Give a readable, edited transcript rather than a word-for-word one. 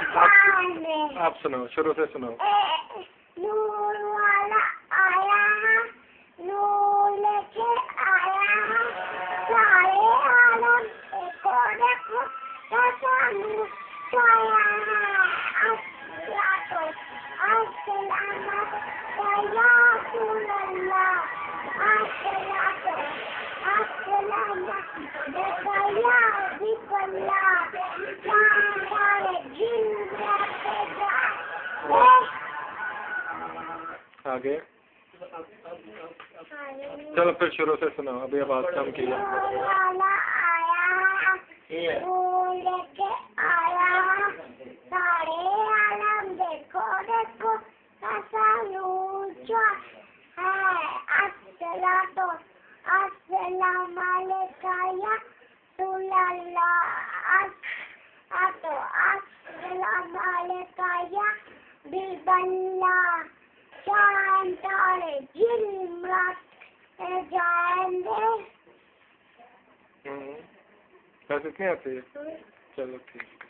आप सुनाओ, शुरू से सुनाओ। नूर वाला आया है, नूर लेके आया है, सारे आलम देखो देखो कैसा नूर छाया है। अस्सलाम या रसूलल्लाह, अस्सलाम देखो या हबीबल्लाह, आगे चलो फिर शुरू से सुनाओ, अभी आवाज कम की है। लेके आया सारे आलम देखो देखो कैसा ऊंचा है। अस्सलाम अलैका या रसूलल्लाह, अस्सलाम अलैका या हबीबल्लाह, चांद तारे झिलमिलाते जाएंगे। बस इतनी आती है, चलो ठीक।